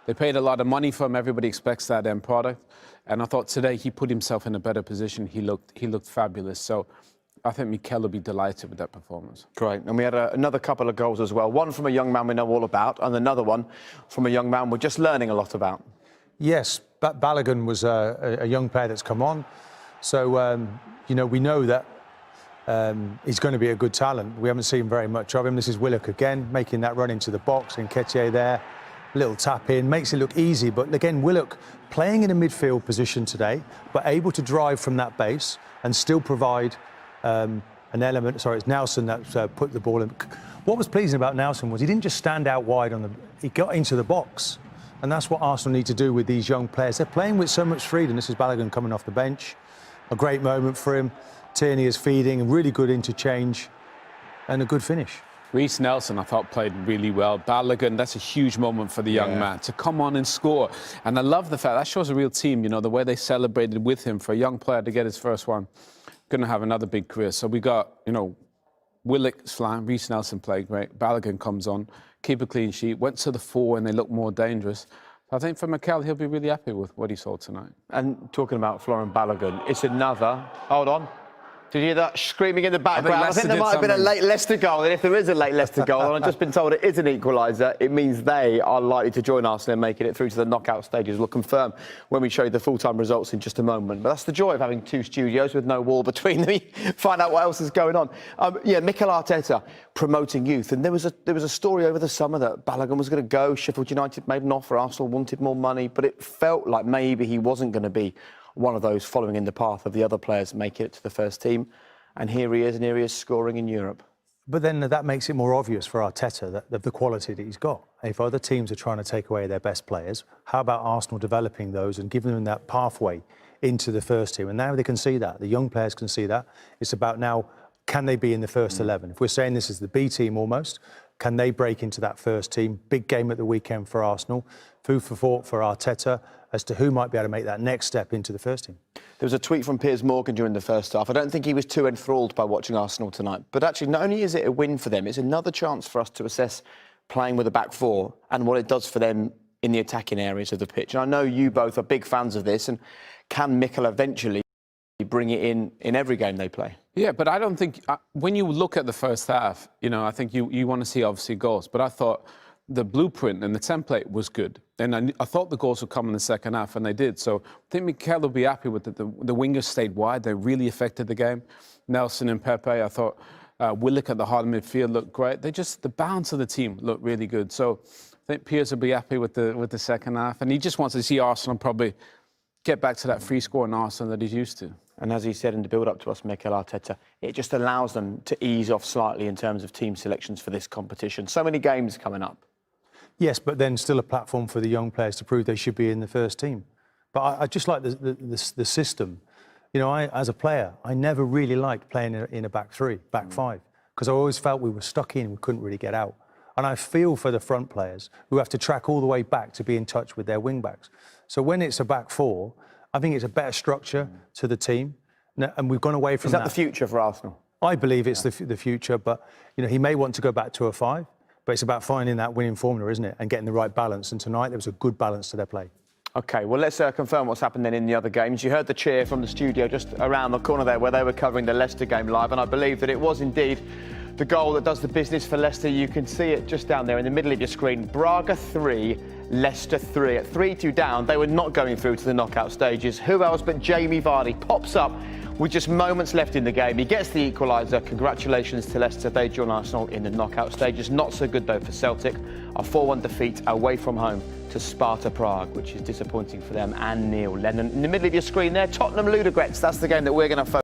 They paid a lot of money for him. Everybody expects that end product. And I thought today he put himself in a better position. He looked fabulous. So I think Mikel will be delighted with that performance. Great. And we had another couple of goals as well. One from a young man we know all about, and another one from a young man we're just learning a lot about. Yes, Balogun was a young player that's come on. So, you know, we know that he's going to be a good talent. We haven't seen very much of him. This is Willock again, making that run into the box. Nketiah there, little tap in, makes it look easy. But again, Willock playing in a midfield position today, but able to drive from that base and still provide an element. Sorry, it's Nelson that put the ball in. What was pleasing about Nelson was he didn't just stand out wide he got into the box. And that's what Arsenal need to do with these young players. They're playing with so much freedom. This is Balogun coming off the bench. A great moment for him. Tierney is feeding, a really good interchange and a good finish. Reiss Nelson, I thought, played really well. Balogun, that's a huge moment for the young man to come on and score. And I love the fact that shows a real team, you know, the way they celebrated with him for a young player to get his first one. Going to have another big career. So we got, you know, Willock's flying, Reiss Nelson played great. Balogun comes on, keep a clean sheet, went to the fore and they look more dangerous. I think for Mikel, he'll be really happy with what he saw tonight. And talking about Florent Balogun, it's another... Hold on. Did you hear that screaming in the background? I think there might have been a late Leicester goal, and if there is a late Leicester goal, and I've just been told it is an equaliser, it means they are likely to join Arsenal in making it through to the knockout stages. We'll confirm when we show you the full-time results in just a moment. But that's the joy of having two studios with no wall between them. Find out what else is going on. Yeah, Mikel Arteta promoting youth, and there was a story over the summer that Balogun was going to go. Sheffield United made an offer. Arsenal wanted more money, but it felt like maybe he wasn't going to be one of those following in the path of the other players making it to the first team. And here he is scoring in Europe. But then that makes it more obvious for Arteta that the quality that he's got. If other teams are trying to take away their best players, how about Arsenal developing those and giving them that pathway into the first team? And now they can see that. The young players can see that. It's about now, can they be in the first 11? If we're saying this is the B team almost, can they break into that first team? Big game at the weekend for Arsenal. Food for thought for Arteta as to who might be able to make that next step into the first team. There was a tweet from Piers Morgan during the first half. I don't think he was too enthralled by watching Arsenal tonight. But actually, not only is it a win for them, it's another chance for us to assess playing with a back four and what it does for them in the attacking areas of the pitch. And I know you both are big fans of this. And can Mikel eventually bring it in every game they play? Yeah, but I don't think... when you look at the first half, you know, I think you want to see, obviously, goals. But I thought the blueprint and the template was good. And I thought the goals would come in the second half, and they did. So I think Mikel will be happy with it. The wingers stayed wide. They really affected the game. Nelson and Pepe, I thought Willock at the heart of midfield looked great. The balance of the team looked really good. So I think Piers will be happy with the second half. And he just wants to see Arsenal probably get back to that free scoring Arsenal that he's used to. And as he said in the build-up to us, Mikel Arteta, it just allows them to ease off slightly in terms of team selections for this competition. So many games coming up. Yes, but then still a platform for the young players to prove they should be in the first team. But I just like the system. You know, as a player, I never really liked playing in a back three, back five, because I always felt we were stuck in, we couldn't really get out. And I feel for the front players who have to track all the way back to be in touch with their wing-backs. So when it's a back four, I think it's a better structure to the team. And we've gone away from that. Is that the future for Arsenal? I believe it's the future, but, you know, he may want to go back to a five. But it's about finding that winning formula, isn't it? And getting the right balance. And tonight, there was a good balance to their play. OK, well, let's confirm what's happened then in the other games. You heard the cheer from the studio just around the corner there where they were covering the Leicester game live. And I believe that it was indeed the goal that does the business for Leicester. You can see it just down there in the middle of your screen. Braga 3, Leicester 3. At 3-2 down, they were not going through to the knockout stages. Who else but Jamie Vardy pops up with just moments left in the game. He gets the equaliser. Congratulations to Leicester. They join Arsenal in the knockout stages. Not so good, though, for Celtic. A 4-1 defeat away from home to Sparta Prague, which is disappointing for them and Neil Lennon. In the middle of your screen there, Tottenham Ludogorets. That's the game that we're going to focus on.